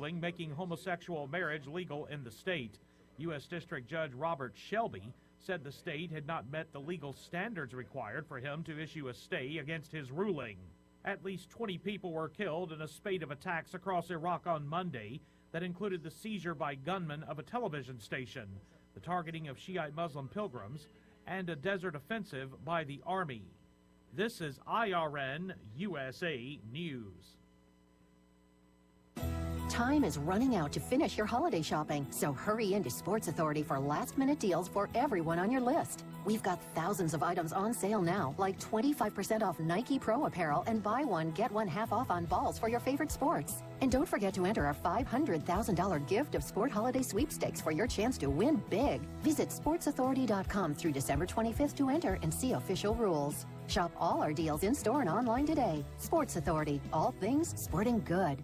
ruling making homosexual marriage legal in the state. U.S. District Judge Robert Shelby said the state had not met the legal standards required for him to issue a stay against his ruling. At least 20 people were killed in a spate of attacks across Iraq on Monday that included the seizure by gunmen of a television station, the targeting of Shiite Muslim pilgrims, and a desert offensive by the Army. This is IRN USA News. Time is running out to finish your holiday shopping, so hurry into Sports Authority for last-minute deals for everyone on your list. We've got thousands of items on sale now, like 25% off Nike Pro apparel and buy one, get one half off on balls for your favorite sports. And don't forget to enter our $500,000 gift of Sport Holiday Sweepstakes for your chance to win big. Visit sportsauthority.com through December 25th to enter and see official rules. Shop all our deals in-store and online today. Sports Authority, all things sporting good.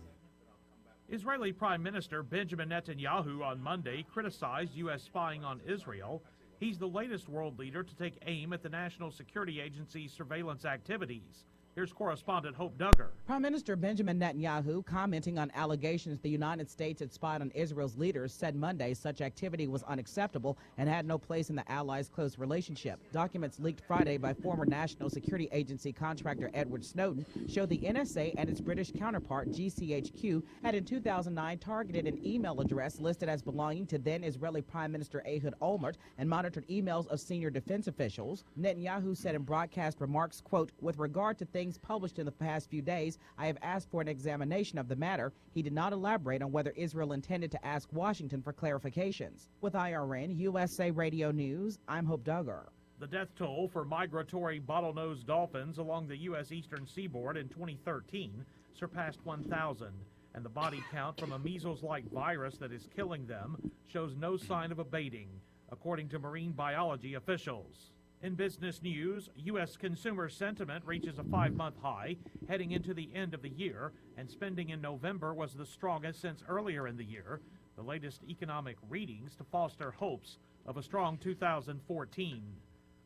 Israeli Prime Minister Benjamin Netanyahu on Monday criticized U.S. spying on Israel. He's the latest world leader to take aim at the National Security Agency's surveillance activities. Here's correspondent Hope Duggar. Prime Minister Benjamin Netanyahu, commenting on allegations the United States had spied on Israel's leaders, said Monday such activity was unacceptable and had no place in the allies' close relationship. Documents leaked Friday by former National Security Agency contractor Edward Snowden show the NSA and its British counterpart GCHQ had in 2009 targeted an email address listed as belonging to then Israeli Prime Minister Ehud Olmert and monitored emails of senior defense officials. Netanyahu said in broadcast remarks, quote, "With regard to things published in the past few days, I have asked for an examination of the matter." He did not elaborate on whether Israel intended to ask Washington for clarifications. With IRN USA Radio News, I'm Hope Duggar. The death toll for migratory bottlenose dolphins along the U.S. eastern seaboard in 2013 surpassed 1,000, and the body count from a measles-like virus that is killing them shows no sign of abating, according to marine biology officials. In business news, U.S. consumer sentiment reaches a 5-month high heading into the end of the year, and spending in November was the strongest since earlier in the year, the latest economic readings to foster hopes of a strong 2014.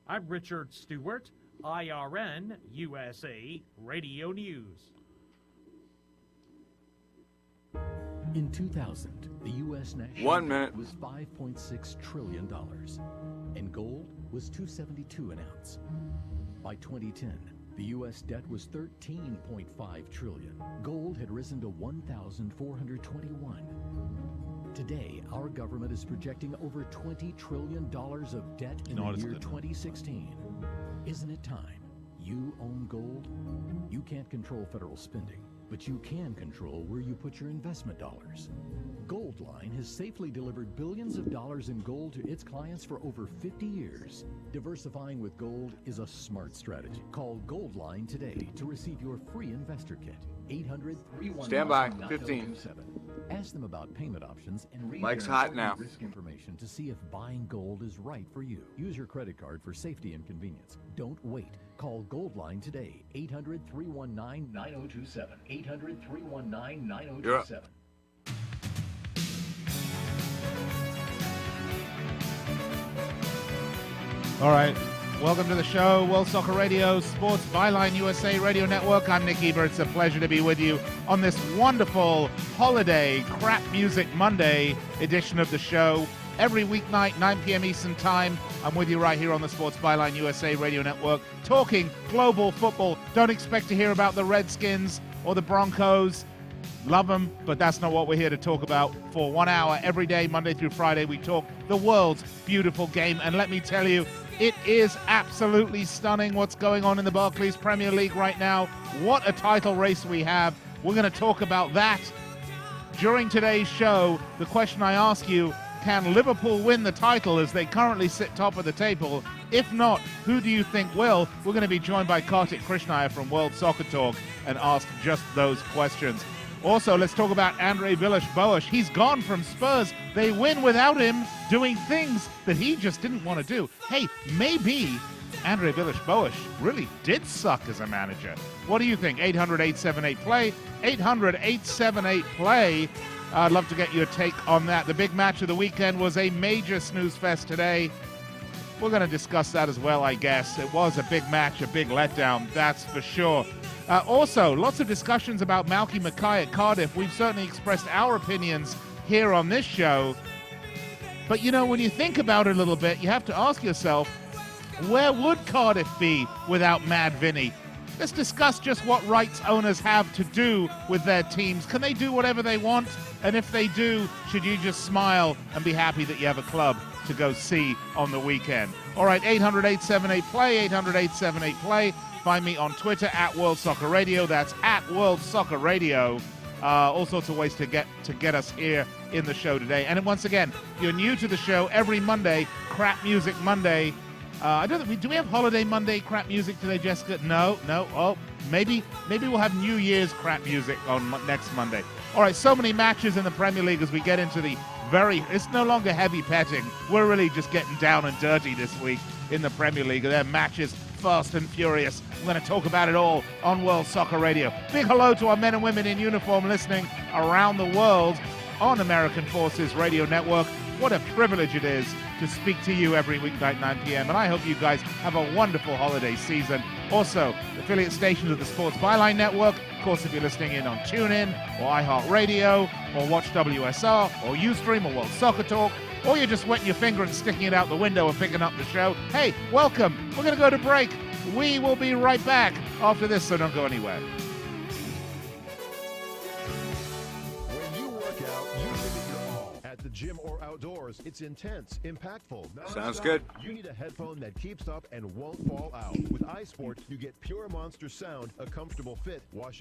I'm Richard Stewart, IRN USA Radio News. In 2000, the U.S. national 1 minute debt was $5.6 trillion, and gold was $272 an ounce. By 2010, the U.S. debt was $13.5 trillion. Gold had risen to $1,421. Today, our government is projecting over $20 trillion of debt in the year 2016. Isn't it time? You own gold? You can't control federal spending, but you can control where you put your investment dollars. Goldline has safely delivered billions of dollars in gold to its clients for over 50 years. Diversifying with gold is a smart strategy. Call Goldline today to receive your free investor kit. 800-319-9027. Stand by, 15. Ask them about payment options and read Mike's their hot important now. risk information to see if buying gold is right for you. Use your credit card for safety and convenience. Don't wait. Call Goldline today. 800-319-9027. 800-319-9027. You're up. All right. Welcome to the show, World Soccer Radio, Sports Byline USA Radio Network. I'm Nick Eber. It's a pleasure to be with you on this wonderful holiday crap music Monday edition of the show. Every weeknight, 9 p.m. Eastern Time, I'm with you right here on the Sports Byline USA Radio Network, talking global football. Don't expect to hear about the Redskins or the Broncos. Love them, but that's not what we're here to talk about. For 1 hour every day, Monday through Friday, we talk the world's beautiful game. And let me tell you, it is absolutely stunning what's going on in the Barclays Premier League right now. What a title race we have. We're going to talk about that during today's show. The question I ask you, can Liverpool win the title as they currently sit top of the table? If not, who do you think will? We're going to be joined by Kartik Krishnaiyer from World Soccer Talk and ask just those questions. Also, let's talk about Andre Villas-Boas. He's gone from Spurs. They win without him doing things that he just didn't want to do. Hey, maybe Andre Villas-Boas really did suck as a manager. What do you think? 800-878-PLAY. 800-878-PLAY. I'd love to get your take on that. The big match of the weekend was a major snooze fest today. We're going to discuss that as well, I guess. It was a big match, a big letdown, that's for sure. Also, lots of discussions about Malky Mackay at Cardiff. We've certainly expressed our opinions here on this show. But, you know, when you think about it a little bit, you have to ask yourself, where would Cardiff be without Mad Vinny? Let's discuss just what rights owners have to do with their teams. Can they do whatever they want? And if they do, should you just smile and be happy that you have a club to go see on the weekend? All right, 800-878-PLAY, 800-878-PLAY. Find me on Twitter at World Soccer Radio. That's at World Soccer Radio. All sorts of ways to get us here in the show today. And once again, if you're new to the show, every Monday, Crap Music Monday. I don't think do we have Holiday Monday crap music today, Jessica? No. Oh, maybe we'll have New Year's crap music on next Monday. All right, so many matches in the Premier League as we get into the it's no longer heavy petting. We're really just getting down and dirty this week in the Premier League. There are matches fast and furious. We're going to talk about it all on World Soccer Radio. Big hello to our men and women in uniform listening around the world on American Forces Radio Network. What a privilege it is to speak to you every weeknight, 9 p.m. And I hope you guys have a wonderful holiday season. Also, affiliate stations of the Sports Byline Network. Of course, if you're listening in on TuneIn or iHeartRadio or Watch WSR or Ustream or World Soccer Talk, or you're just wetting your finger and sticking it out the window and picking up the show, hey, welcome. We're going to go to break. We will be right back after this, so don't go anywhere. When you work out, you give it your all. At the gym or outdoors, it's intense, impactful. Sounds nonstop. good. You need a headphone that keeps up and won't fall out. With iSport, you get pure monster sound, a comfortable fit, wash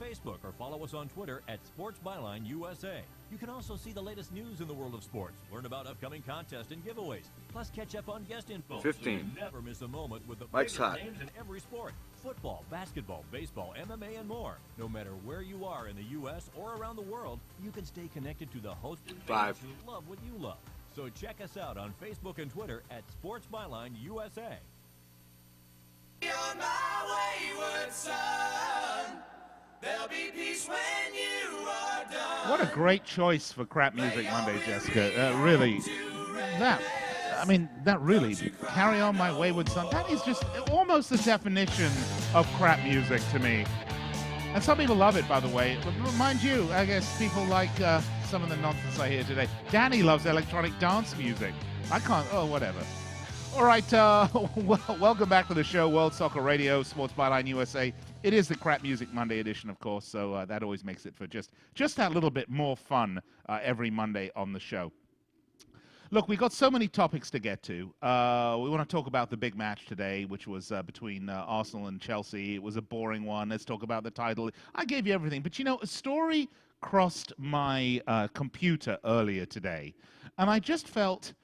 Facebook or follow us on Twitter at Sports Byline USA. You can also see the latest news in the world of sports, learn about upcoming contests and giveaways, plus catch up on guest info. 15. So you never miss a moment with the Mike's favorite hot. names in every sport. Football, basketball, baseball, MMA, and more. No matter where you are in the U.S. or around the world, you can stay connected to the hosts and fans 5. who love what you love. So check us out on Facebook and Twitter at Sports Byline USA. On my wayward son, there'll be peace when you are done. What a great choice for Crap Music Monday, Jessica. Really, that really, Carry On My Wayward Son, that is just almost the definition of crap music to me. And some people love it, by the way. But mind you, I guess people like some of the nonsense I hear today. Danny loves electronic dance music. I can't. Oh, whatever. All right. Welcome back to the show, World Soccer Radio, Sports Byline USA. It is the Crap Music Monday edition, of course, so that always makes it for just that little bit more fun every Monday on the show. Look, we got so many topics to get to. We want to talk about the big match today, which was between Arsenal and Chelsea. It was a boring one. Let's talk about the title. I gave you everything. But, you know, a story crossed my computer earlier today, and I just felt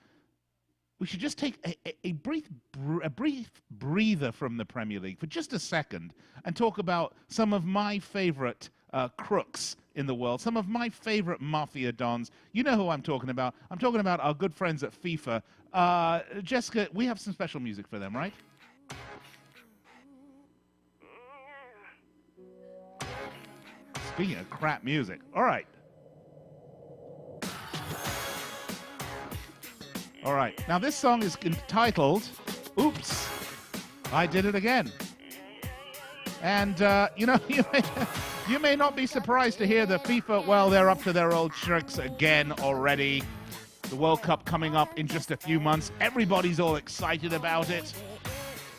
we should just take a brief breather from the Premier League for just a second and talk about some of my favorite crooks in the world, some of my favorite mafia dons. You know who I'm talking about. I'm talking about our good friends at FIFA. Jessica, we have some special music for them, right? Speaking of crap music. All right. All right. Now, this song is entitled, Oops, I Did It Again. And, you know, you may not be surprised to hear that FIFA, well, they're up to their old tricks again already. The World Cup coming up in just a few months. Everybody's all excited about it.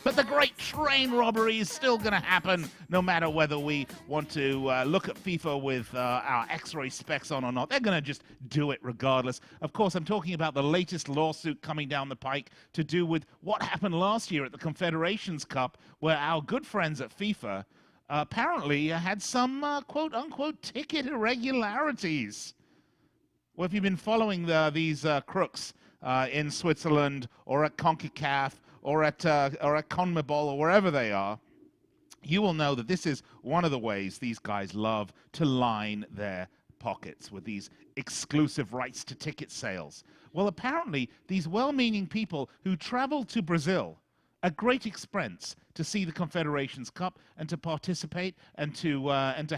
But the great train robbery is still going to happen, no matter whether we want to look at FIFA with our X-ray specs on or not. They're going to just do it regardless. Of course, I'm talking about the latest lawsuit coming down the pike to do with what happened last year at the Confederations Cup, where our good friends at FIFA apparently had some quote-unquote ticket irregularities. Well, if you've been following these crooks in Switzerland or at CONCACAF or at CONMEBOL or wherever they are, you will know that this is one of the ways these guys love to line their pockets with these exclusive rights to ticket sales. Well, apparently, these well-meaning people who travel to Brazil at great expense to see the Confederations Cup and to participate and to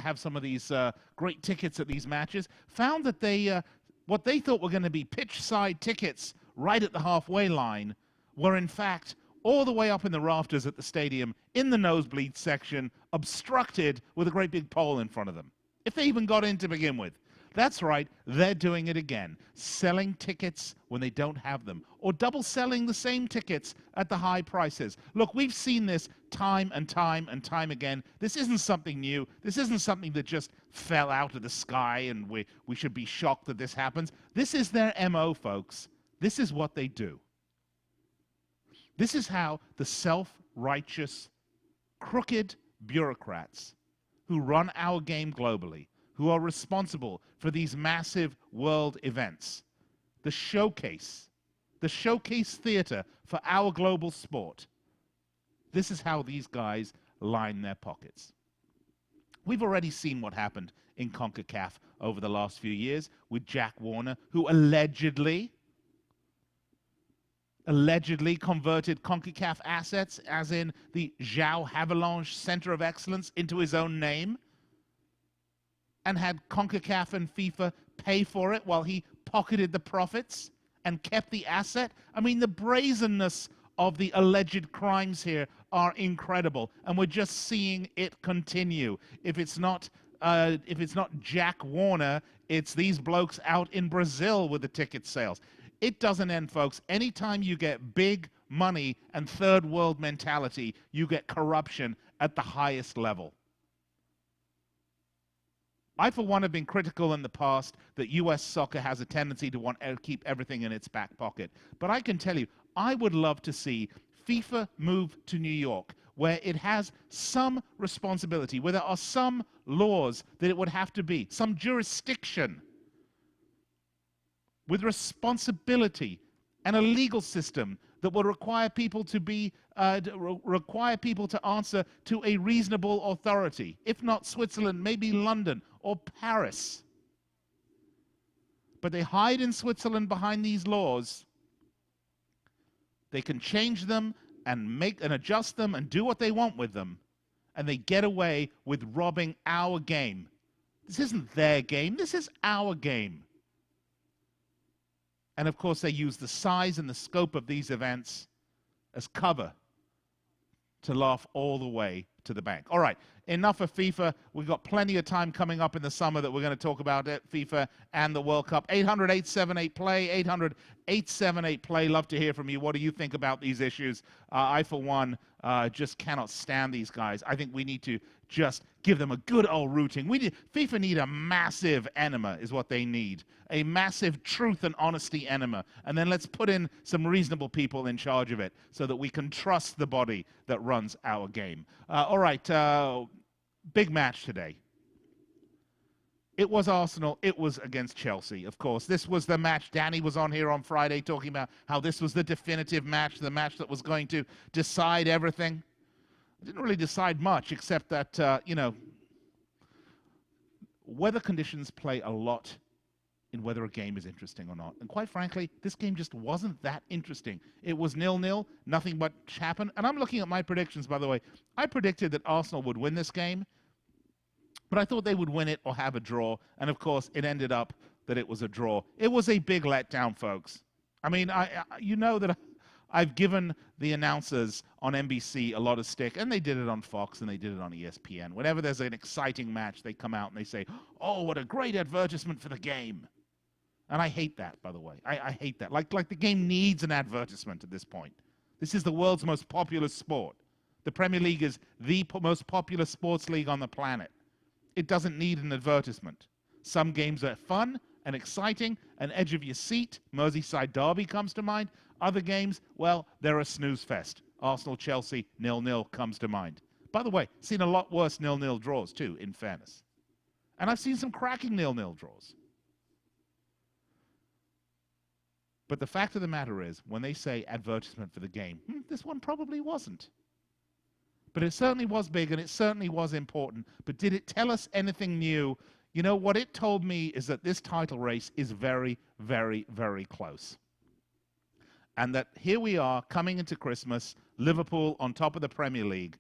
have some of these great tickets at these matches, found that they what they thought were going to be pitch-side tickets right at the halfway line were in fact all the way up in the rafters at the stadium in the nosebleed section, obstructed with a great big pole in front of them. If they even got in to begin with. That's right, they're doing it again, selling tickets when they don't have them, or double selling the same tickets at the high prices. Look, we've seen this time and time and time again. This isn't something new. This isn't something that just fell out of the sky and we should be shocked that this happens. This is their MO, folks. This is what they do. This is how the self-righteous, crooked bureaucrats who run our game globally, who are responsible for these massive world events, the showcase theater for our global sport, this is how these guys line their pockets. We've already seen what happened in CONCACAF over the last few years with Jack Warner, who allegedly converted CONCACAF assets, as in the João Havelange Center of Excellence, into his own name, and had CONCACAF and FIFA pay for it while he pocketed the profits and kept the asset. I mean, the brazenness of the alleged crimes here are incredible, and we're just seeing it continue. If it's not Jack Warner, it's these blokes out in Brazil with the ticket sales. It doesn't end, folks. Anytime you get big money and third world mentality, you get corruption at the highest level. I, for one, have been critical in the past that U.S. soccer has a tendency to want to keep everything in its back pocket. But I can tell you, I would love to see FIFA move to New York, where it has some responsibility, where there are some laws that it would have to be, some jurisdiction with responsibility and a legal system that will require people to answer to a reasonable authority. If not Switzerland, maybe London or Paris. But they hide in Switzerland behind these laws. They can change them and make and adjust them and do what they want with them, and they get away with robbing our game. This isn't their game. This is our game. And of course, they use the size and the scope of these events as cover to laugh all the way to the bank. All right, enough of FIFA. We've got plenty of time coming up in the summer that we're going to talk about it, FIFA and the World Cup. 800-878-PLAY, 800-878-PLAY. Love to hear from you. What do you think about these issues? I, for one, just cannot stand these guys. I think we need to just give them a good old rooting. FIFA need a massive enema is what they need. A massive truth and honesty enema. And then let's put in some reasonable people in charge of it so that we can trust the body that runs our game. All right, big match today. It was Arsenal. It was against Chelsea, of course. This was the match. Danny was on here on Friday talking about how this was the definitive match, the match that was going to decide everything. It didn't really decide much, except that, weather conditions play a lot in whether a game is interesting or not. And quite frankly, this game just wasn't that interesting. It was 0-0, nothing much happened. And I'm looking at my predictions, by the way. I predicted that Arsenal would win this game, but I thought they would win it or have a draw. And of course, it ended up that it was a draw. It was a big letdown, folks. I mean, you know that I've given the announcers on NBC a lot of stick, and they did it on Fox, and they did it on ESPN. Whenever there's an exciting match, they come out and they say, oh, what a great advertisement for the game. And I hate that, by the way. I hate that. Like the game needs an advertisement at this point. This is the world's most popular sport. The Premier League is the most popular sports league on the planet. It doesn't need an advertisement. Some games are fun and exciting, an edge of your seat. Merseyside Derby comes to mind. Other games, well, they're a snooze fest. Arsenal-Chelsea 0-0 comes to mind. By the way, seen a lot worse 0-0 draws too, in fairness. And I've seen some cracking 0-0 draws. But the fact of the matter is, when they say advertisement for the game, this one probably wasn't. But it certainly was big, and it certainly was important. But did it tell us anything new? You know, what it told me is that this title race is very, very, very close. And that here we are, coming into Christmas, Liverpool on top of the Premier League.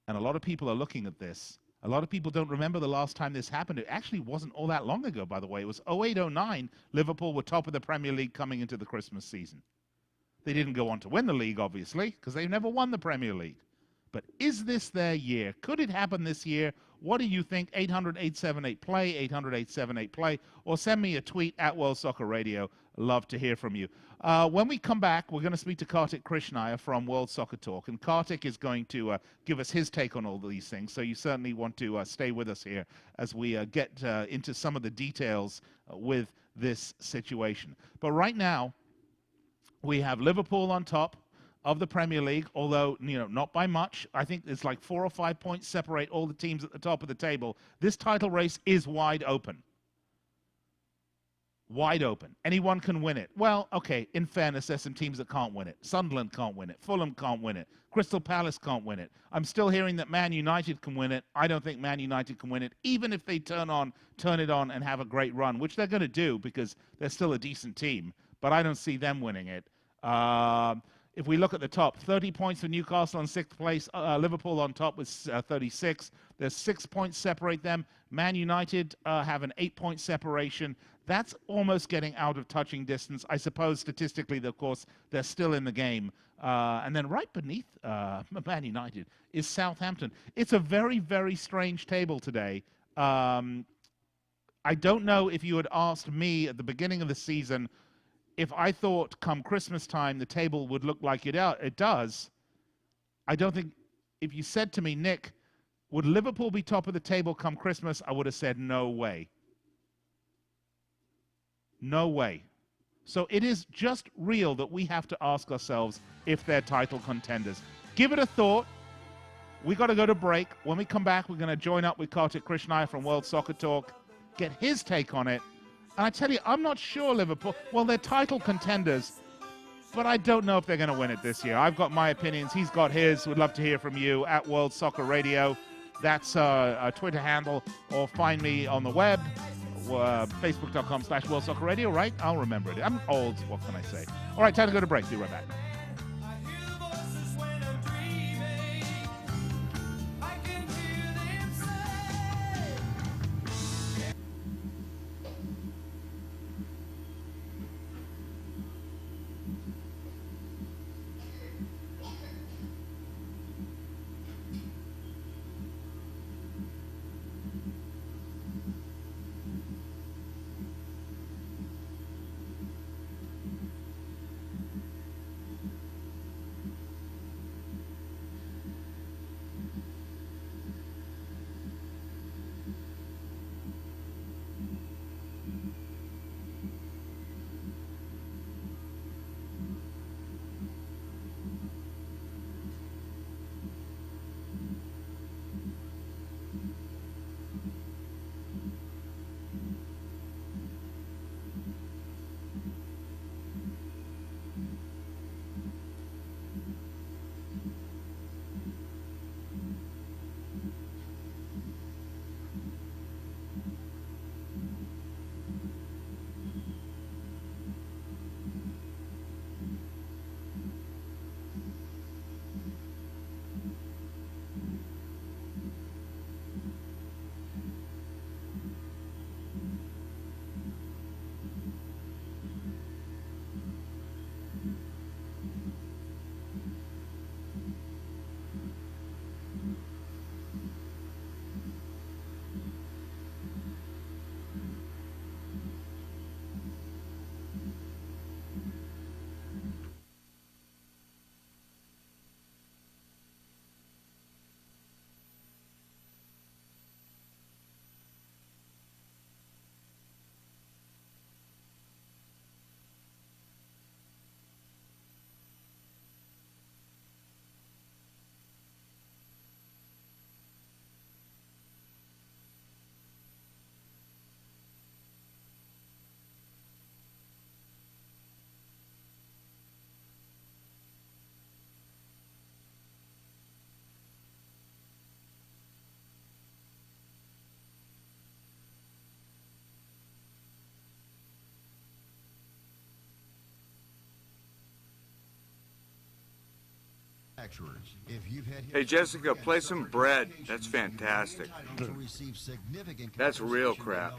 And a lot of people are looking at this. A lot of people don't remember the last time this happened. It actually wasn't all that long ago, by the way. It was 08-09. Liverpool were top of the Premier League coming into the Christmas season. They didn't go on to win the league, obviously, because they've never won the Premier League. But is this their year? Could it happen this year? What do you think? 800-878-PLAY, 800-878-PLAY, or send me a tweet at World Soccer Radio. Love to hear from you. When we come back, we're going to speak to Kartik Krishnaiyer from World Soccer Talk, and Kartik is going to give us his take on all these things, so you certainly want to stay with us here as we get into some of the details with this situation. But right now, we have Liverpool on top of the Premier League, although, not by much. I think it's like 4 or 5 points separate all the teams at the top of the table. This title race is wide open. Wide open. Anyone can win it. Well, okay, in fairness, there's some teams that can't win it. Sunderland can't win it. Fulham can't win it. Crystal Palace can't win it. I'm still hearing that Man United can win it. I don't think Man United can win it, even if they turn it on and have a great run, which they're going to do because they're still a decent team. But I don't see them winning it. If we look at the top, 30 points for Newcastle in 6th place. Liverpool on top with 36. There's 6 points separate them. Man United have an 8-point separation. That's almost getting out of touching distance. I suppose statistically, of course, they're still in the game. And then right beneath Man United is Southampton. It's a very, very strange table today. I don't know if you had asked me at the beginning of the season if I thought come Christmas time the table would look like it does. I don't think, if you said to me, Nick, would Liverpool be top of the table come Christmas, I would have said no way. No way. So it is just real that we have to ask ourselves if they're title contenders. Give it a thought. We got to go to break. When we come back, we're going to join up with Kartik Krishnaiyer from World Soccer Talk, get his take on it. And I tell you, I'm not sure Liverpool, well, they're title contenders, but I don't know if they're going to win it this year. I've got my opinions. He's got his. We'd love to hear from you at World Soccer Radio. That's a Twitter handle, or find me on the web, facebook.com/World Soccer Radio, right? I'll remember it. I'm old. What can I say? All right, time to go to break. Be right back. Hey, Jessica, play some Bread. That's fantastic. That's real crap.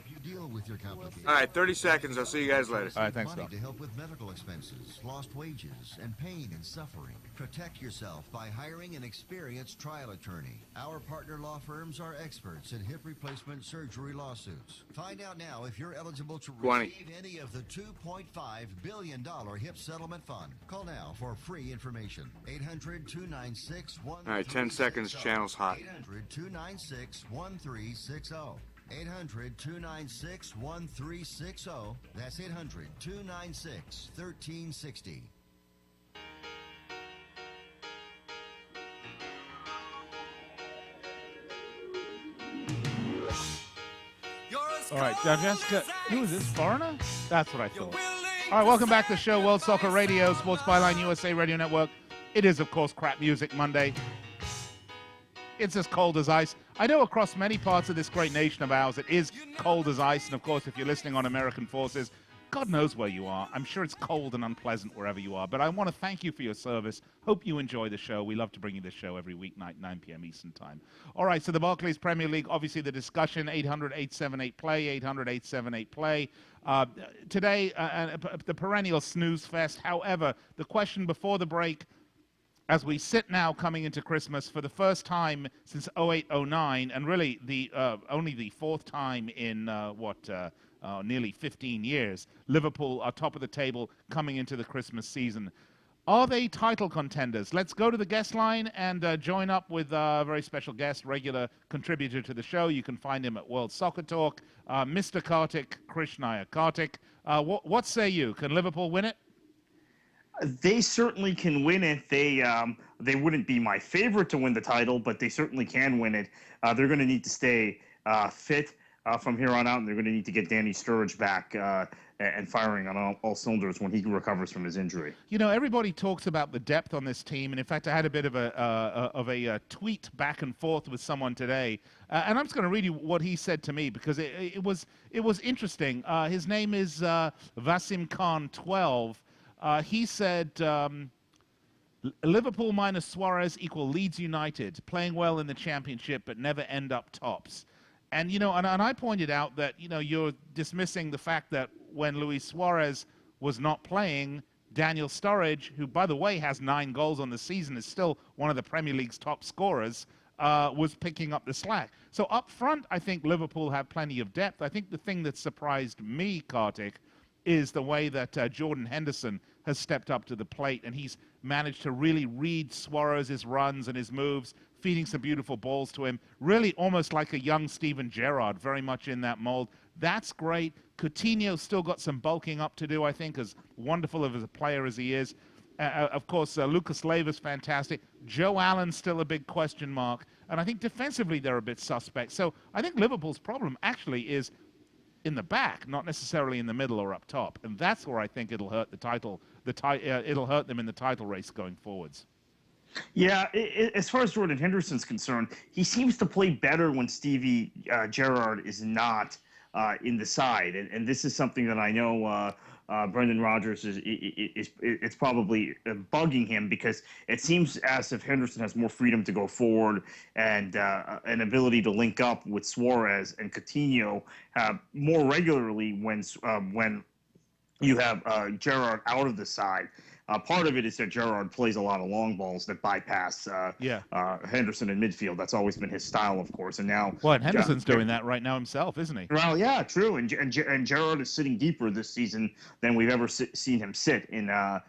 All right, 30 seconds. I'll see you guys later. All right, thanks, Phil. To help with medical expenses, lost wages, and pain and suffering. Protect yourself by hiring an experienced trial attorney. Our partner law firms are experts in hip replacement surgery lawsuits. Find out now if you're eligible to 20. receive any of the $2.5 billion hip settlement fund. Call now for free information. 800-296-1360. All right, 10 seconds. Channel's hot. 800-296-1360. 800-296-1360. That's 800-296-1360. All right, Jessica, who is this, foreigner? That's what I thought. All right, welcome back to the show, World Soccer Radio, Sports Byline USA Radio Network. It is, of course, Crap Music Monday. It's as cold as ice. I know across many parts of this great nation of ours, it is cold as ice. And, of course, if you're listening on American Forces, God knows where you are. I'm sure it's cold and unpleasant wherever you are. But I want to thank you for your service. Hope you enjoy the show. We love to bring you this show every weeknight, 9 p.m. Eastern Time. All right, so the Barclays Premier League, obviously the discussion, 800-878-PLAY, 800-878-PLAY. Today, the perennial snooze fest. However, the question before the break, as we sit now coming into Christmas for the first time since 08-09, and really only the fourth time in, nearly 15 years, Liverpool are top of the table coming into the Christmas season. Are they title contenders? Let's go to the guest line and join up with a very special guest, regular contributor to the show. You can find him at World Soccer Talk, Mr. Kartik Krishnaiyer. Kartik, what say you? Can Liverpool win it? They certainly can win it. They wouldn't be my favorite to win the title, but they certainly can win it. They're going to need to stay fit from here on out, and they're going to need to get Danny Sturridge back and firing on all cylinders when he recovers from his injury. You know, everybody talks about the depth on this team, and in fact, I had a bit of a tweet back and forth with someone today, and I'm just going to read you what he said to me because it was interesting. His name is Vasim Khan 12. He said, Liverpool minus Suarez equal Leeds United, playing well in the championship but never end up tops. And, you know, and I pointed out that, you know, you're dismissing the fact that when Luis Suarez was not playing, Daniel Sturridge, who, by the way, has 9 goals on the season, is still one of the Premier League's top scorers, was picking up the slack. So up front, I think Liverpool have plenty of depth. I think the thing that surprised me, Kartik, is the way that Jordan Henderson has stepped up to the plate, and he's managed to really read Suarez's runs and his moves, feeding some beautiful balls to him, really almost like a young Steven Gerrard, very much in that mold. That's great. Coutinho's still got some bulking up to do, I think, as wonderful of a player as he is. Of course, Lucas Leiva's fantastic. Joe Allen's still a big question mark. And I think defensively they're a bit suspect. So I think Liverpool's problem actually is in the back, not necessarily in the middle or up top. And that's where I think it'll hurt the title. It'll hurt them in the title race going forwards. Yeah, as far as Jordan Henderson's concerned, he seems to play better when Stevie Gerrard is not in the side, and this is something that I know Brendan Rodgers it's probably bugging him because it seems as if Henderson has more freedom to go forward and an ability to link up with Suarez and Coutinho more regularly when you have Gerrard out of the side. Part of it is that Gerrard plays a lot of long balls that bypass Henderson in midfield. That's always been his style, of course. And now, and Henderson's doing that right now himself, isn't he? Well, yeah, true. And Gerrard is sitting deeper this season than we've ever seen him sit in a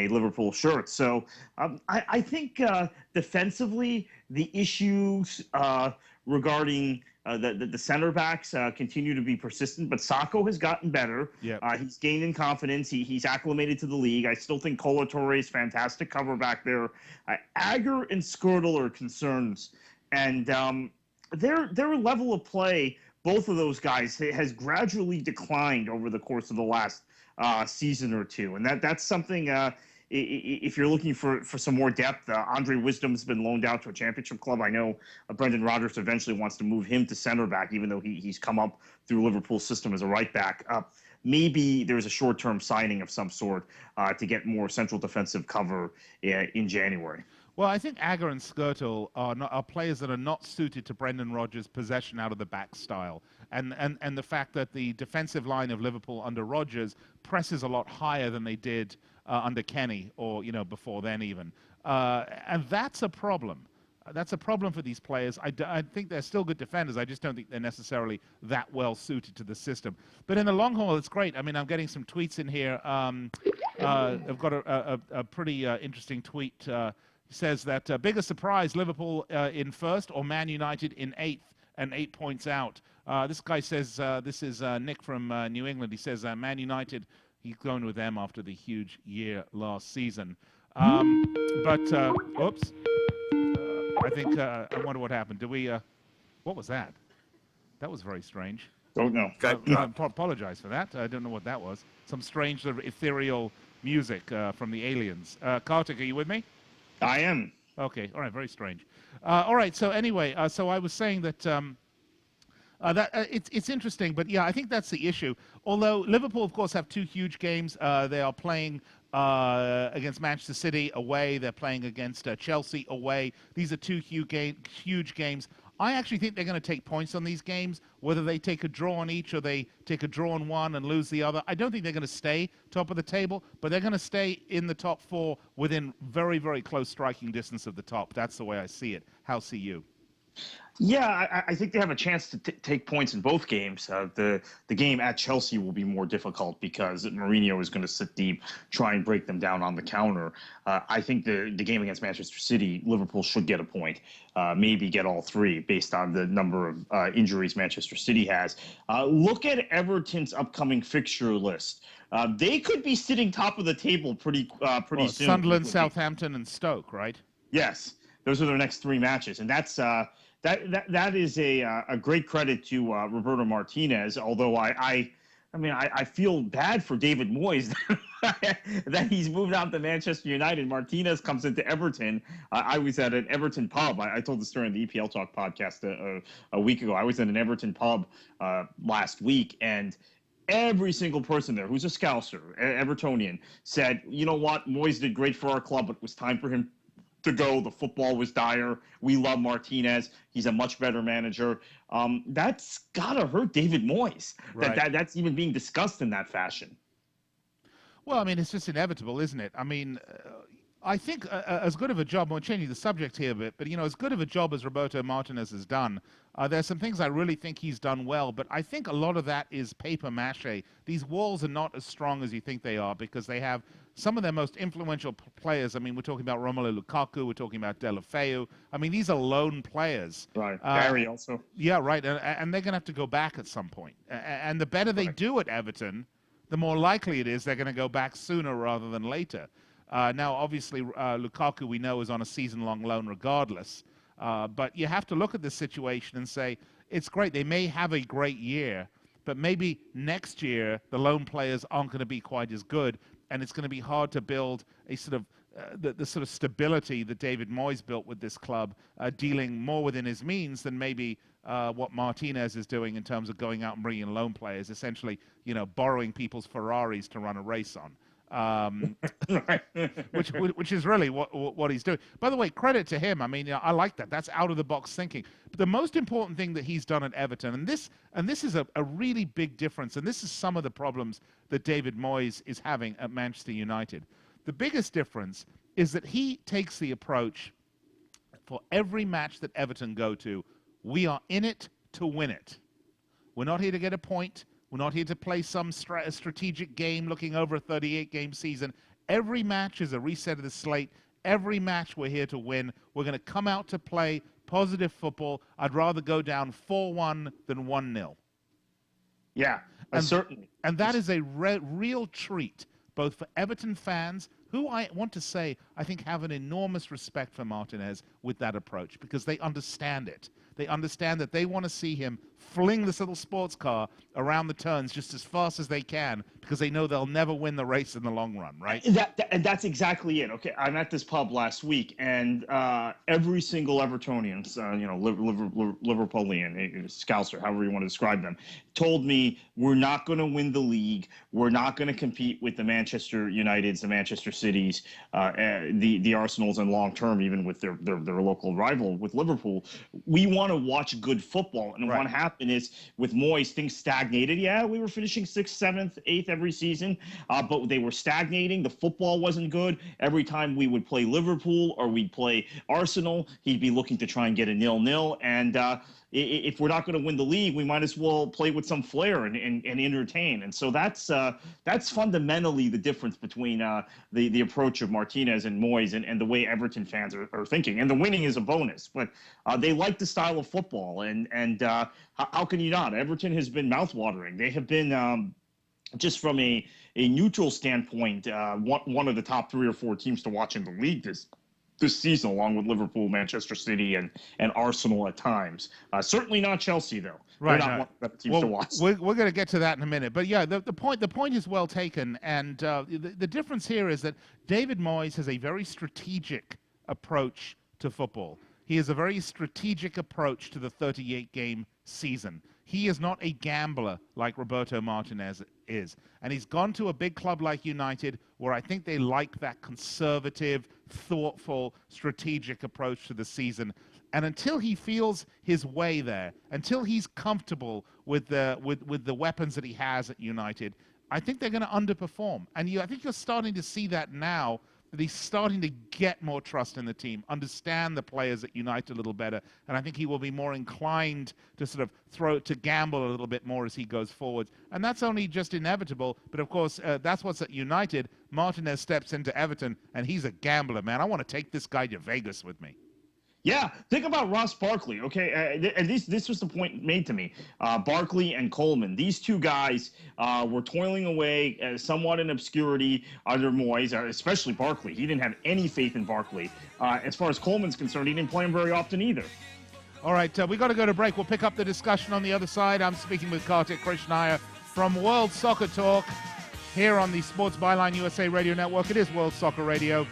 Liverpool shirt. So I think defensively the issues regarding the center backs continue to be persistent, but Sakho has gotten better. Yep. He's gained in confidence. He's acclimated to the league. I still think Kolo Touré is fantastic cover back there. Agger and Skrtel are concerns, and their level of play, both of those guys, has gradually declined over the course of the last season or two, and that's something. If you're looking for some more depth, Andre Wisdom's been loaned out to a championship club. I know Brendan Rodgers eventually wants to move him to center back, even though he's come up through Liverpool's system as a right back. maybe there's a short-term signing of some sort to get more central defensive cover in January. Well, I think Agger and Skirtle are players that are not suited to Brendan Rodgers' possession out of the back style. And the fact that the defensive line of Liverpool under Rodgers presses a lot higher than they did under Kenny or, before then even. And that's a problem. That's a problem for these players. I think they're still good defenders. I just don't think they're necessarily that well suited to the system. But in the long haul, it's great. I mean, I'm getting some tweets in here. I've got a pretty interesting tweet. Says that bigger surprise, Liverpool in first or Man United in 8th and 8 points out. This guy says, this is Nick from New England. He says Man United, he's going with them after the huge year last season. Oops. I think, I wonder what happened. What was that? That was very strange. Don't know. Apologize for that. I don't know what that was. Some strange sort of ethereal music from the aliens. Kartik, are you with me? I am. Okay. All right. Very strange. All right. So anyway, so I was saying that it's interesting, but yeah, I think that's the issue. Although Liverpool, of course, have two huge games. They are playing against Manchester City away. They're playing against Chelsea away. These are two huge games. I actually think they're going to take points on these games, whether they take a draw on each or they take a draw on one and lose the other. I don't think they're going to stay top of the table, but they're going to stay in the top four within very, very close striking distance of the top. That's the way I see it. How see you? Yeah, I think they have a chance to take points in both games. The game at Chelsea will be more difficult because Mourinho is going to sit deep, try and break them down on the counter. I think the game against Manchester City, Liverpool should get a point, maybe get all three based on the number of injuries Manchester City has. Look at Everton's upcoming fixture list. They could be sitting top of the table pretty soon. Sunderland, Southampton, and Stoke, right? Yes, those are their next three matches, and that's. That is a great credit to Roberto Martinez. Although I feel bad for David Moyes that he's moved on to Manchester United. Martinez comes into Everton. I was at an Everton pub. I told the story on the EPL Talk podcast a week ago. I was at an Everton pub last week, and every single person there who's a Scouser, Evertonian, said, you know what, Moyes did great for our club, but it was time for him to go. The football was dire. We love Martinez. He's a much better manager. That's gotta hurt David Moyes. Right. That's even being discussed in that fashion. Well, I mean, it's just inevitable, isn't it? I mean, I think as good of a job, we're changing the subject here a bit, but, as good of a job as Roberto Martinez has done, there's some things I really think he's done well, but I think a lot of that is paper mache. These walls are not as strong as you think they are because they have some of their most influential players. I mean, we're talking about Romelu Lukaku, we're talking about Deulofeu. I mean, these are lone players. Right, Barry also. Yeah, right, and they're going to have to go back at some point. And the better they do at Everton, the more likely it is they're going to go back sooner rather than later. Now, obviously, Lukaku, we know, is on a season-long loan regardless. But you have to look at this situation and say, it's great. They may have a great year, but maybe next year the loan players aren't going to be quite as good, and it's going to be hard to build a sort of the sort of stability that David Moyes built with this club, dealing more within his means than maybe what Martinez is doing in terms of going out and bringing in loan players, essentially, borrowing people's Ferraris to run a race on. Which is really what he's doing. By the way, credit to him. I mean, I like that. That's out of the box thinking. But the most important thing that he's done at Everton, and this is a really big difference, and this is some of the problems that David Moyes is having at Manchester United. The biggest difference is that he takes the approach for every match that Everton go to, we are in it to win it. We're not here to get a point. We're not here to play some strategic game looking over a 38-game season. Every match is a reset of the slate. Every match we're here to win. We're going to come out to play positive football. I'd rather go down 4-1 than 1-0. Yeah, certainly. And that is a real treat, both for Everton fans, who I want to say I think have an enormous respect for Martinez with that approach, because they understand it. They understand that they want to see him fling this little sports car around the turns just as fast as they can, because they know they'll never win the race in the long run, right? And that's exactly it. Okay, I'm at this pub last week, and every single Evertonian, Liverpoolian, Scouser, however you want to describe them, told me we're not going to win the league. We're not going to compete with the Manchester Uniteds, the Manchester Cities, the Arsenals, and long term even with their local rival with Liverpool. We want to watch good football, and what happened is with Moyes, things stagnated. Yeah, we were finishing 6th, 7th, 8th every season, but they were stagnating. The football wasn't good. Every time we would play Liverpool or we'd play Arsenal, he'd be looking to try and get a 0-0. And if we're not going to win the league, we might as well play with some flair and entertain. And so that's fundamentally the difference between the approach of Martinez and Moyes and the way Everton fans are thinking. And the winning is a bonus, but they like the style of football. And how can you not? Everton has been mouthwatering. They have been just from a neutral standpoint, one of the top 3 or 4 teams to watch in the league this season, along with Liverpool, Manchester City, and Arsenal at times. Certainly not Chelsea, though. Right. They're not one of the teams to watch. We're going to get to that in a minute. But yeah, the point is well taken. And the difference here is that David Moyes has a very strategic approach to football. He has a very strategic approach to the 38-game season. He is not a gambler like Roberto Martinez is. And he's gone to a big club like United, where I think they like that conservative, thoughtful, strategic approach to the season. And until he feels his way there, until he's comfortable with the weapons that he has at United, I think they're going to underperform. And I think you're starting to see that now, that he's starting to get more trust in the team, understand the players at United a little better, and I think he will be more inclined to sort of gamble a little bit more as he goes forward. And that's only just inevitable, but of course, that's what's at United. Martinez steps into Everton, and he's a gambler, man. I want to take this guy to Vegas with me. Yeah, think about Ross Barkley, okay? And this was the point made to me. Barkley and Coleman, these two guys were toiling away somewhat in obscurity under Moyes, especially Barkley. He didn't have any faith in Barkley. As far as Coleman's concerned, he didn't play him very often either. All right, we got to go to break. We'll pick up the discussion on the other side. I'm speaking with Kartik Krishnaiyer from World Soccer Talk here on the Sports Byline USA Radio Network. It is World Soccer Radio.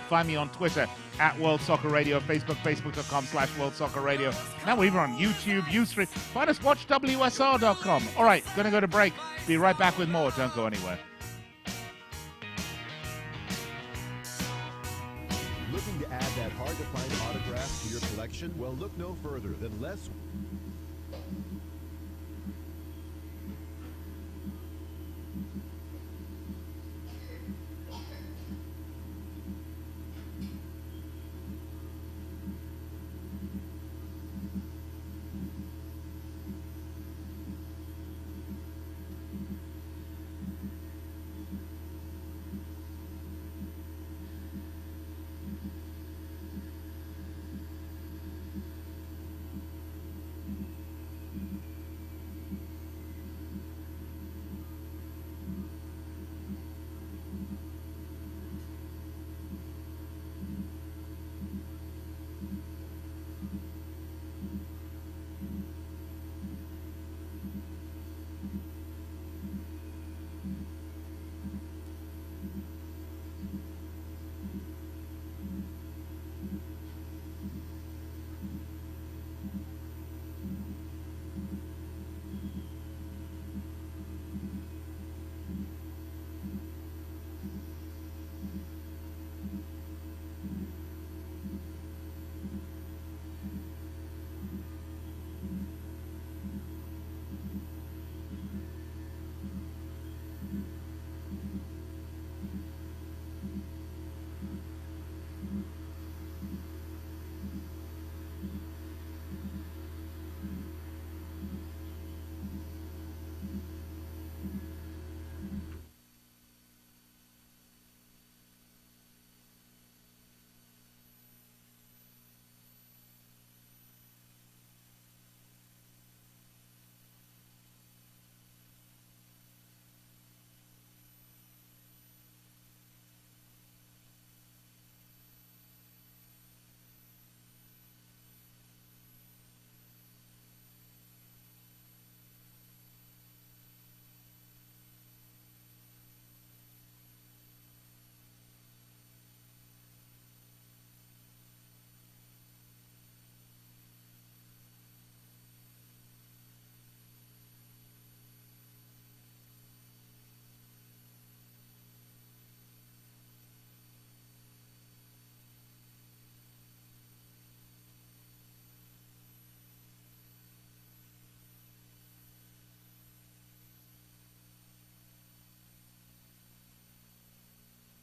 Find me on Twitter at World Soccer Radio, Facebook, facebook.com/World Soccer Radio. Now we're even on YouTube, Ustream. Find us, watch WSR.com. All right, going to go to break. Be right back with more. Don't go anywhere. Looking to add that hard-to-find autograph to your collection? Well, look no further than Les.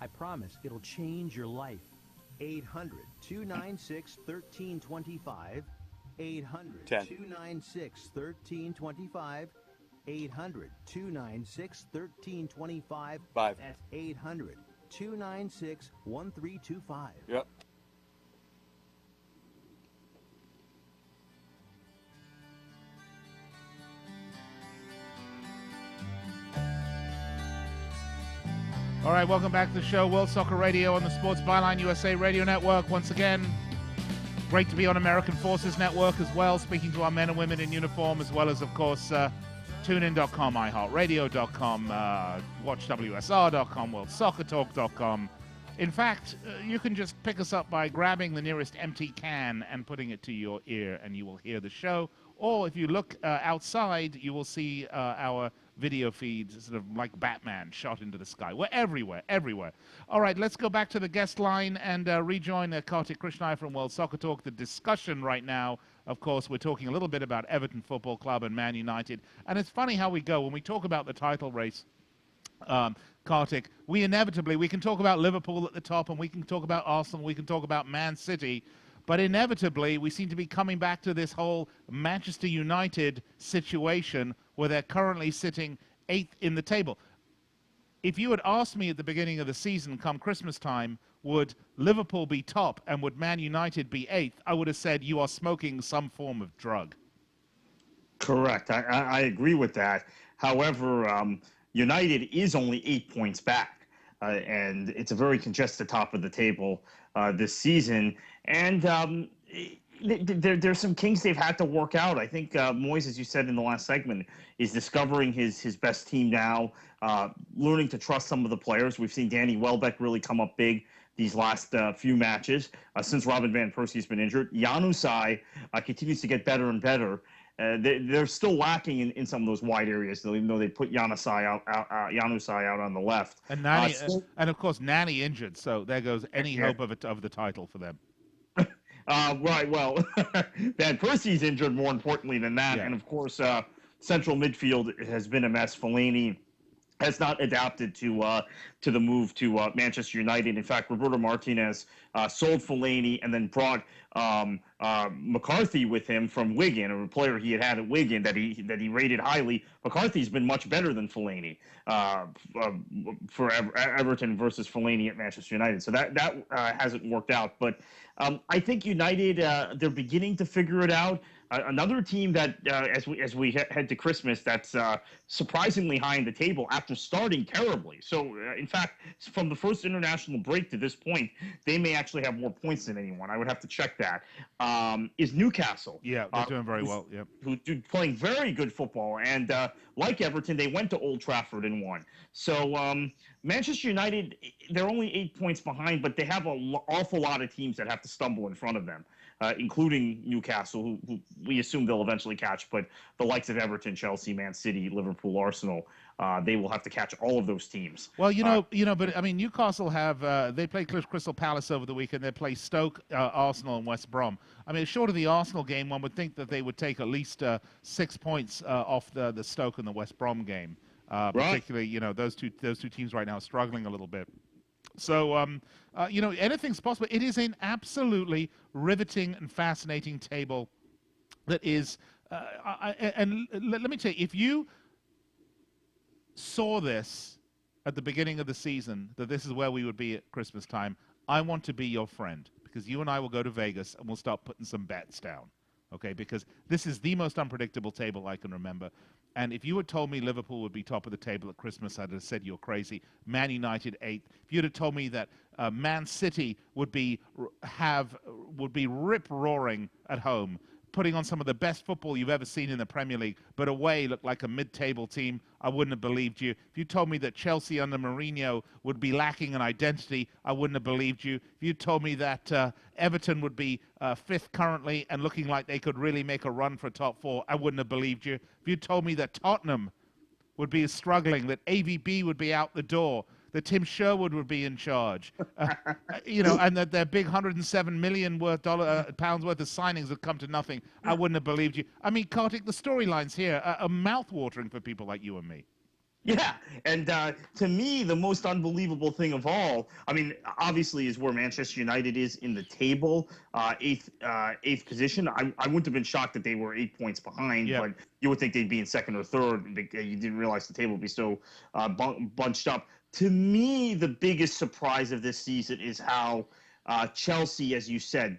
I promise it'll change your life. 800-296-1325. 800-296-1325. 800-296-1325. 5. That's 800-296-1325. Yep. All right, welcome back to the show, World Soccer Radio on the Sports Byline USA Radio Network. Once again, great to be on American Forces Network as well, speaking to our men and women in uniform, as well as, of course, TuneIn.com, iHeartRadio.com, WatchWSR.com, WorldSoccerTalk.com. In fact, you can just pick us up by grabbing the nearest empty can and putting it to your ear, and you will hear the show. Or if you look outside, you will see our video feeds, sort of like Batman shot into the sky. We're everywhere, everywhere. All right, let's go back to the guest line and rejoin Kartik Krishnaiyer from World Soccer Talk. The discussion right now, of course, we're talking a little bit about Everton Football Club and Man United. And it's funny how we go. When we talk about the title race, Kartik, we can talk about Liverpool at the top, and we can talk about Arsenal, we can talk about Man City, but inevitably we seem to be coming back to this whole Manchester United situation where they're currently sitting 8th in the table. If you had asked me at the beginning of the season, come Christmas time, would Liverpool be top and would Man United be 8th, I would have said you are smoking some form of drug. Correct. I agree with that. However, United is only 8 points back, and it's a very congested top of the table this season. And there's some kinks they've had to work out. I think Moyes, as you said in the last segment, is discovering his best team now, learning to trust some of the players. We've seen Danny Welbeck really come up big these last few matches since Robin Van Persie's been injured. Januzaj continues to get better and better. They're still lacking in some of those wide areas, though, even though they put Januzaj out on the left. And Nani, and of course, Nani injured, so there goes any hope of the title for them. Right, well, Van Persie's injured more importantly than that. Yeah. And, of course, central midfield has been a mess. Fellaini has not adapted to the move to Manchester United. In fact, Roberto Martinez sold Fellaini and then brought McCarthy with him from Wigan, a player he had at Wigan that he rated highly. McCarthy's been much better than Fellaini for Everton versus Fellaini at Manchester United. So that hasn't worked out. But I think United, they're beginning to figure it out. Another team that, as we head to Christmas, that's surprisingly high in the table after starting terribly. So, in fact, from the first international break to this point, they may actually have more points than anyone. I would have to check that. Is Newcastle? Yeah, they're doing very well. Yep. Who playing very good football, and like Everton, they went to Old Trafford and won. So Manchester United, they're only 8 points behind, but they have an awful lot of teams that have to stumble in front of them. Including Newcastle, who we assume they'll eventually catch, but the likes of Everton, Chelsea, Man City, Liverpool, Arsenal, they will have to catch all of those teams. Well, but I mean, Newcastle they play Crystal Palace over the weekend. They play Stoke, Arsenal, and West Brom. I mean, short of the Arsenal game, one would think that they would take at least 6 points off the Stoke and the West Brom game. Particularly, those two teams right now are struggling a little bit. So, anything's possible. It is an absolutely riveting and fascinating table that is, and let me tell you, if you saw this at the beginning of the season, that this is where we would be at Christmas time, I want to be your friend, because you and I will go to Vegas and we'll start putting some bets down, okay? Because this is the most unpredictable table I can remember. And if you had told me Liverpool would be top of the table at Christmas, I'd have said you're crazy. Man United 8th. If you'd have told me that Man City would be rip-roaring at home, putting on some of the best football you've ever seen in the Premier League, but away looked like a mid-table team, I wouldn't have believed you. If you told me that Chelsea under Mourinho would be lacking an identity, I wouldn't have believed you. If you told me that Everton would be 5th currently and looking like they could really make a run for top 4, I wouldn't have believed you. If you told me that Tottenham would be struggling, that AVB would be out the door, that Tim Sherwood would be in charge, and that their big 107 million pounds worth of signings would come to nothing, I wouldn't have believed you. I mean, Kartik, the storylines here are mouth-watering for people like you and me. Yeah, and to me, the most unbelievable thing of all, I mean, obviously, is where Manchester United is in the table, eighth position. I wouldn't have been shocked that they were 8 points behind, but you would think they'd be in second or third. You didn't realize the table would be so bunched up. To me, the biggest surprise of this season is how Chelsea, as you said,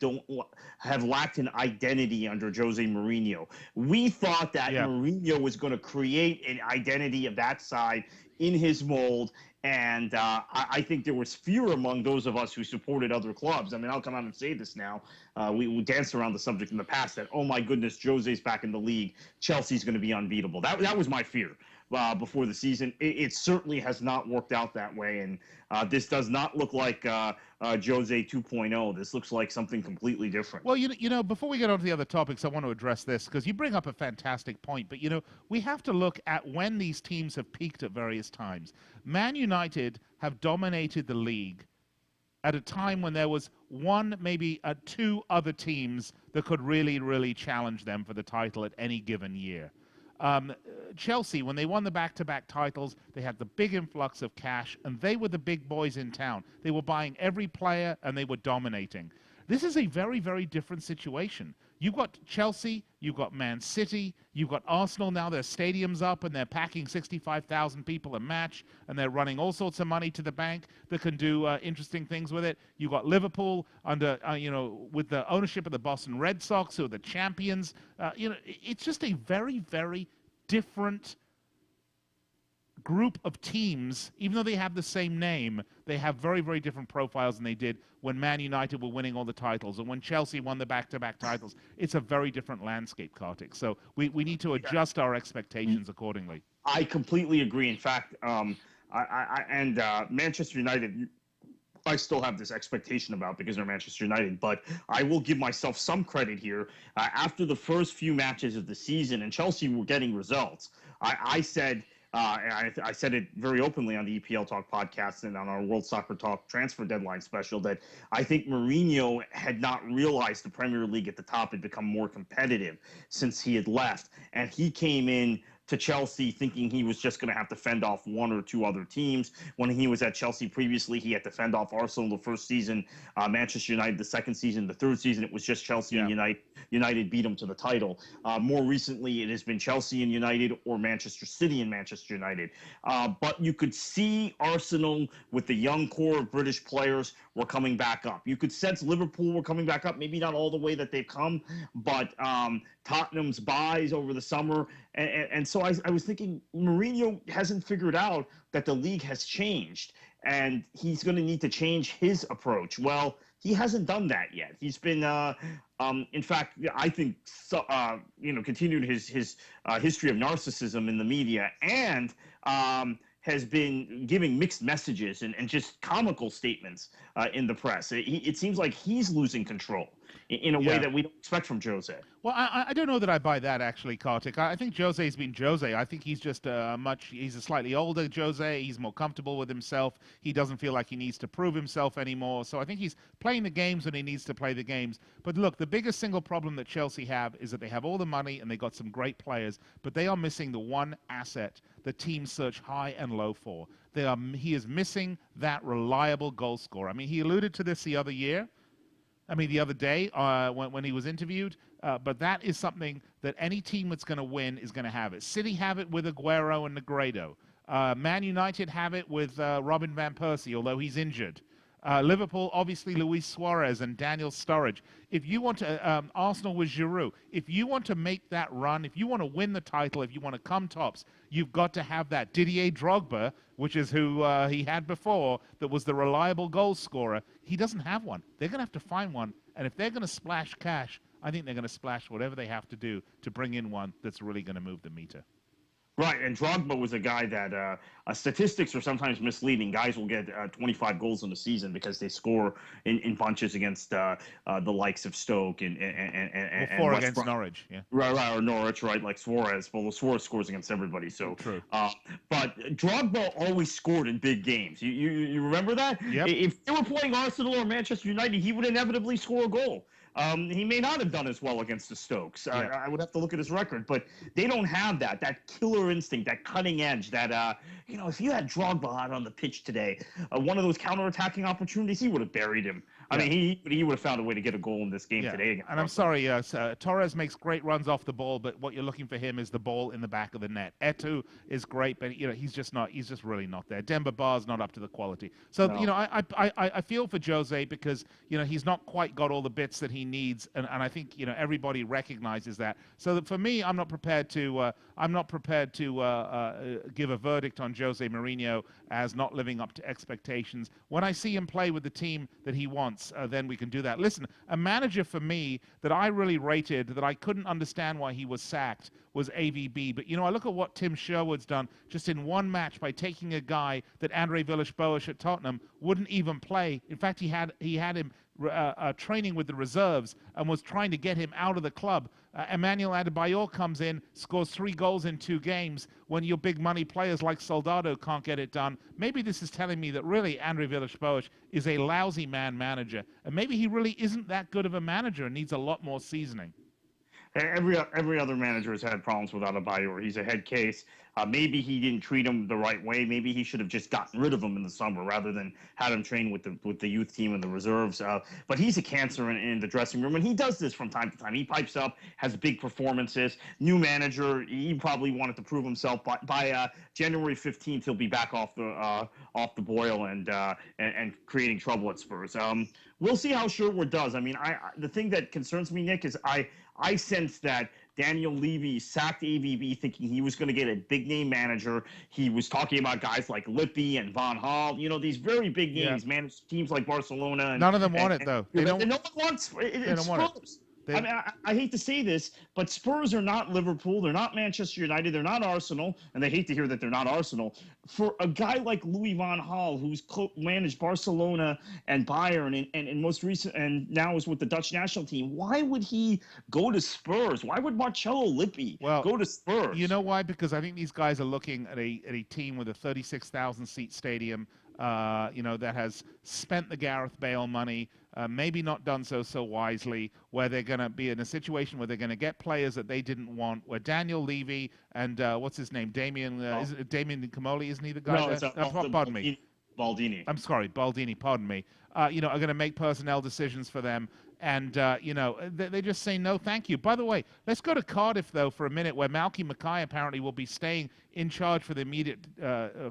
have lacked an identity under Jose Mourinho. We thought that Mourinho was going to create an identity of that side in his mold, and I think there was fear among those of us who supported other clubs. I mean, I'll come out and say this now. We danced around the subject in the past that, oh my goodness, Jose's back in the league. Chelsea's going to be unbeatable. That was my fear. Before the season. It certainly has not worked out that way, and this does not look like Jose 2.0. This looks like something completely different. Well, you know, before we get on to the other topics, I want to address this because you bring up a fantastic point, but, you know, we have to look at when these teams have peaked at various times. Man United have dominated the league at a time when there was one, maybe two other teams that could really, really challenge them for the title at any given year. Chelsea, when they won the back-to-back titles, they had the big influx of cash, and they were the big boys in town. They were buying every player, and they were dominating. This is a very, very different situation. You've got Chelsea, you've got Man City, you've got Arsenal now. Their stadium's up, and they're packing 65,000 people a match, and they're running all sorts of money to the bank that can do interesting things with it. You've got Liverpool under, with the ownership of the Boston Red Sox, who are the champions. It's just a very, very different group of teams. Even though they have the same name, they have very, very different profiles than they did when Man United were winning all the titles and when Chelsea won the back-to-back titles. It's a very different landscape, Kartik. So we need to adjust our expectations accordingly. I completely agree. In fact, Manchester United, I still have this expectation about because they're Manchester United, but I will give myself some credit here. After the first few matches of the season, and Chelsea were getting results, I said, and I said it very openly on the EPL Talk podcast and on our World Soccer Talk transfer deadline special, that I think Mourinho had not realized the Premier League at the top had become more competitive since he had left. And he came in to Chelsea thinking he was just going to have to fend off one or two other teams. When he was at Chelsea previously, he had to fend off Arsenal the first season, Manchester United the second season, the third season it was just Chelsea and United beat him to the title. More recently, it has been Chelsea and United or Manchester City and Manchester United. But you could see Arsenal with the young core of British players were coming back up. You could sense Liverpool were coming back up, maybe not all the way that they've come, but Tottenham's buys over the summer. And so I was thinking Mourinho hasn't figured out that the league has changed and he's going to need to change his approach. Well, he hasn't done that yet. He's been, in fact, I think, continued his history of narcissism in the media and has been giving mixed messages and just comical statements in the press. It seems like he's losing control in a way that we don't expect from Jose. Well, I don't know that I buy that, actually, Kartik. I think Jose's been Jose. I think he's just he's a slightly older Jose. He's more comfortable with himself. He doesn't feel like he needs to prove himself anymore. So I think he's playing the games when he needs to play the games. But look, the biggest single problem that Chelsea have is that they have all the money and they got some great players, but they are missing the one asset that teams search high and low for. He is missing that reliable goal scorer. I mean, he alluded to this the other day when he was interviewed, but that is something that any team that's going to win is going to have it. City have it with Aguero and Negredo. Man United have it with Robin Van Persie, although he's injured. Liverpool, obviously, Luis Suarez and Daniel Sturridge. If you want to, Arsenal with Giroud. If you want to make that run, if you want to win the title, if you want to come tops, you've got to have that. Didier Drogba, which is who he had before, that was the reliable goal scorer. He doesn't have one. They're going to have to find one. And if they're going to splash cash, I think they're going to splash whatever they have to do to bring in one that's really going to move the meter. Right, and Drogba was a guy that statistics are sometimes misleading. Guys will get 25 goals in a season because they score in bunches against the likes of Stoke and four against Norwich, yeah. Right, or Norwich, right, like Suarez. Well, Suarez scores against everybody, so true. But Drogba always scored in big games. You remember that? Yep. If they were playing Arsenal or Manchester United, he would inevitably score a goal. he may not have done as well against the Stokes. I would have to look at his record, but they don't have that killer instinct, that cutting edge, that, if you had Drogba out on the pitch today, one of those counterattacking opportunities, he would have buried him. I mean, he would have found a way to get a goal in this game today. And I'm sorry, Torres makes great runs off the ball, but what you're looking for him is the ball in the back of the net. Etu is great, but he's just really not there. Demba Ba's not up to the quality. So I feel for Jose because he's not quite got all the bits that he needs, and I think everybody recognizes that. So that for me, I'm not prepared to give a verdict on Jose Mourinho as not living up to expectations. When I see him play with the team that he wants, then we can do that. Listen, a manager for me that I really rated, that I couldn't understand why he was sacked, was AVB. But I look at what Tim Sherwood's done just in one match by taking a guy that Andre Villas-Boas at Tottenham wouldn't even play. In fact, he had him training with the reserves and was trying to get him out of the club. Emmanuel Adebayor comes in, scores 3 goals in 2 games when your big money players like Soldado can't get it done. Maybe this is telling me that really Andre Villas-Boas is a lousy manager, and maybe he really isn't that good of a manager and needs a lot more seasoning. Every other manager has had problems with Adebayor. He's a head case. Maybe he didn't treat him the right way. Maybe he should have just gotten rid of him in the summer rather than had him train with the youth team and the reserves. But he's a cancer in the dressing room, and he does this from time to time. He pipes up, has big performances. New manager, he probably wanted to prove himself. By January 15th, he'll be back off the boil and creating trouble at Spurs. We'll see how Sherwood does. I mean, the thing that concerns me, Nick, is I sense that Daniel Levy sacked AVB thinking he was going to get a big-name manager. He was talking about guys like Lippi and Van Gaal, these very big names, managed teams like Barcelona. None of them want it, though. No one wants it. They don't want it. I mean, I hate to say this, but Spurs are not Liverpool. They're not Manchester United. They're not Arsenal. And they hate to hear that they're not Arsenal. For a guy like Louis van Gaal, who's managed Barcelona and Bayern and most recent, and now is with the Dutch national team, why would he go to Spurs? Why would Marcello Lippi go to Spurs? You know why? Because I think these guys are looking at a team with a 36,000-seat stadium, that has spent the Gareth Bale money, maybe not done so wisely, where they're going to be in a situation where they're going to get players that they didn't want, where Daniel Levy and what's his name, Damien Comoli, isn't he the guy? No, pardon me. Baldini. I'm sorry, Baldini, pardon me. Are going to make personnel decisions for them. And, they just say, no, thank you. By the way, let's go to Cardiff, though, for a minute, where Malky Mackay apparently will be staying in charge for the immediate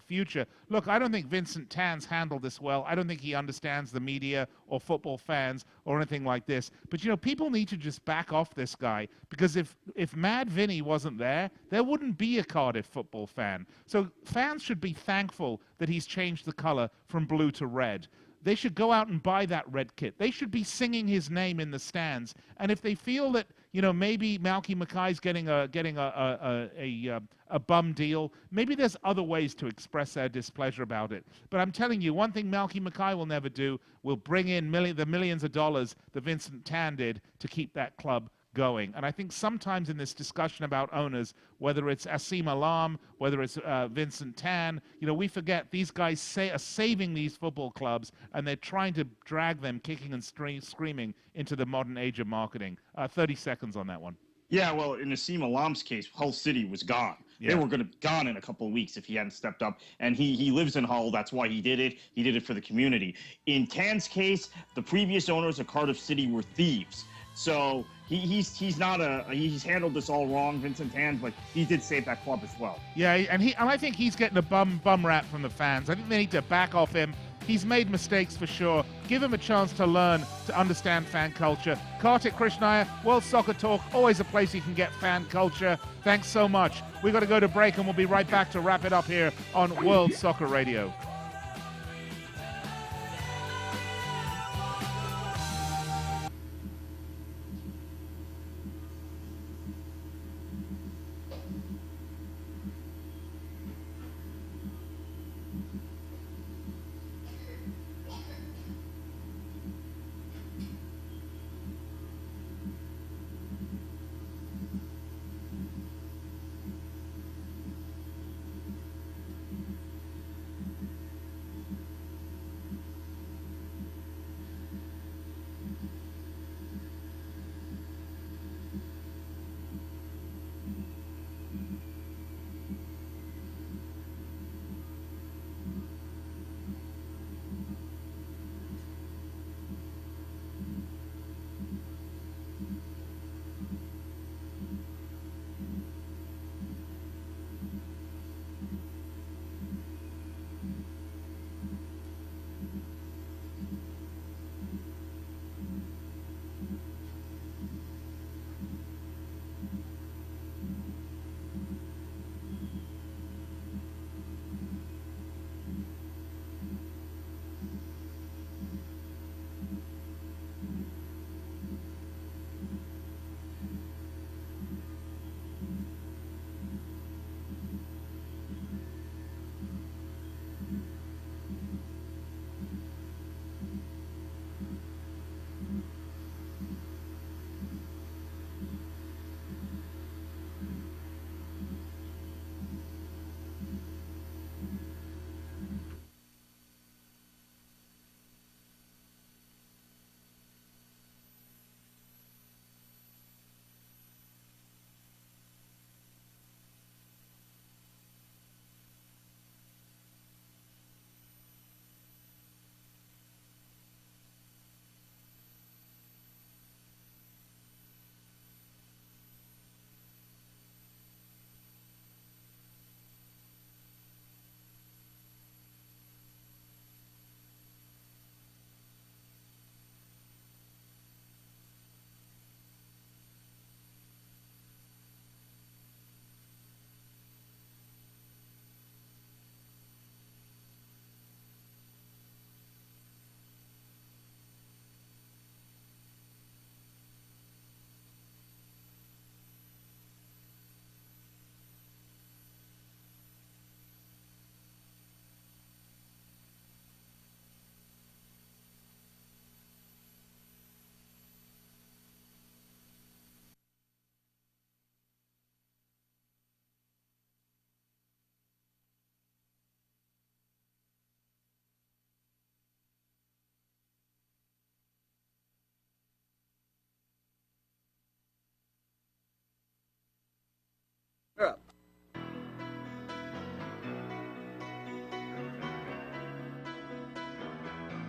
future. Look, I don't think Vincent Tan's handled this well. I don't think he understands the media or football fans or anything like this. But, people need to just back off this guy, because if Mad Vinny wasn't there wouldn't be a Cardiff football fan. So fans should be thankful that he's changed the color from blue to red. They should go out and buy that red kit. They should be singing his name in the stands. And if they feel that, maybe Malky Mackay's getting a bum deal, maybe there's other ways to express their displeasure about it. But I'm telling you, one thing Malky Mackay will never do will bring in the millions of dollars that Vincent Tan did to keep that club going. And I think sometimes in this discussion about owners, whether it's Asim Alam, whether it's Vincent Tan, we forget these guys are saving these football clubs, and they're trying to drag them kicking and screaming into the modern age of marketing. 30 seconds on that one. Yeah, well, in Asim Alam's case, Hull City was gone. Yeah. They were going to be gone in a couple of weeks if he hadn't stepped up. And he lives in Hull. That's why he did it. He did it for the community. In Tan's case, the previous owners of Cardiff City were thieves. So he's handled this all wrong, Vincent Tan, but he did save that club as well. Yeah, and I think he's getting a bum rap from the fans. I think they need to back off him. He's made mistakes for sure. Give him a chance to learn to understand fan culture. Kartik Krishnaiyer, World Soccer Talk, always a place you can get fan culture. Thanks so much. We've got to go to break, and we'll be right back to wrap it up here on World Soccer Radio.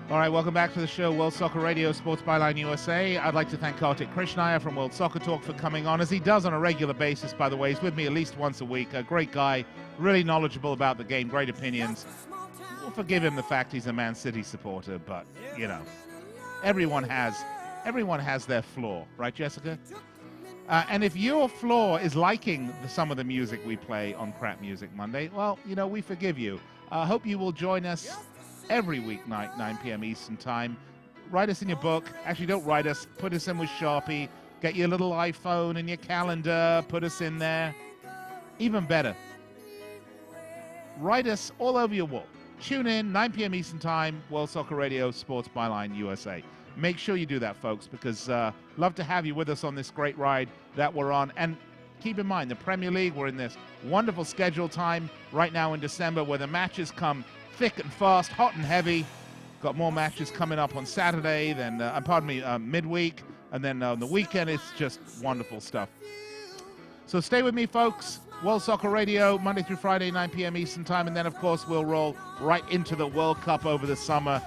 All right, welcome back to the show, World Soccer Radio, Sports Byline USA. I'd like to thank Kartik Krishnaiyer from World Soccer Talk for coming on, as he does on a regular basis, by the way. He's with me at least once a week. A great guy, really knowledgeable about the game, great opinions. We'll forgive him the fact he's a Man City supporter, but, you know, everyone has their flaw, right, Jessica? And if your flaw is liking some of the music we play on Crap Music Monday, well, you know, we forgive you. Hope you will join us every weeknight, 9 p.m. Eastern Time. Write us in your book. Actually, don't write us. Put us in with Sharpie. Get your little iPhone and your calendar. Put us in there. Even better, write us all over your wall. Tune in, 9 p.m. Eastern Time, World Soccer Radio, Sports Byline USA. Make sure you do that, folks, because love to have you with us on this great ride that we're on. And keep in mind, the Premier League, we're in this wonderful schedule time right now in December where the matches come thick and fast, hot and heavy. Got more matches coming up on Saturday, then, midweek, and then on the weekend, it's just wonderful stuff. So stay with me, folks. World Soccer Radio, Monday through Friday, 9 p.m. Eastern Time, and then, of course, we'll roll right into the World Cup over the summer.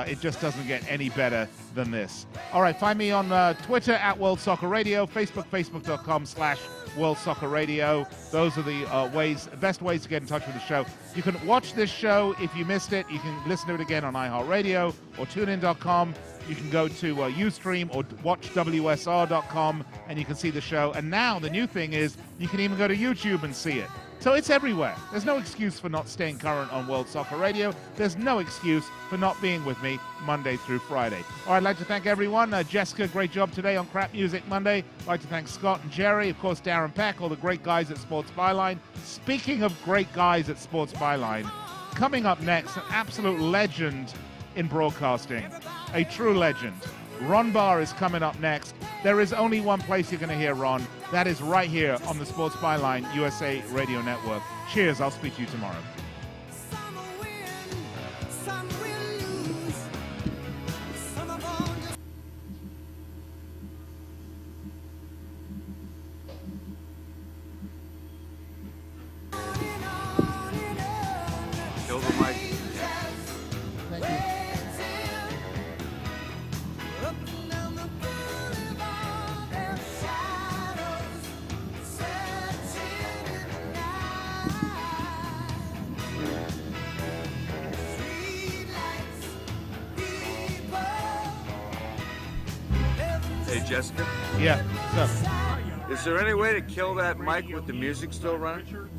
It just doesn't get any better than this. All right, find me on Twitter at World Soccer Radio, Facebook, facebook.com/World Soccer Radio. Those are the best ways to get in touch with the show. You can watch this show if you missed it. You can listen to it again on iHeartRadio or TuneIn.com. You can go to Ustream or watchwsr.com and you can see the show. And now the new thing is you can even go to YouTube and see it. So it's everywhere. There's no excuse for not staying current on World Soccer Radio. There's no excuse for not being with me Monday through Friday. All right, I'd like to thank everyone. Jessica, great job today on Crap Music Monday. I'd like to thank Scott and Jerry, of course, Darren Peck, all the great guys at Sports Byline. Speaking of great guys at Sports Byline, coming up next, an absolute legend in broadcasting, a true legend. Ron Barr is coming up next. There is only one place you're going to hear Ron. That is right here on the Sports Byline USA Radio Network. Cheers. I'll speak to you tomorrow. Kill the mic. Thank you. Hey, Jessica, Yeah. So. is there any way to kill that mic with the music still running?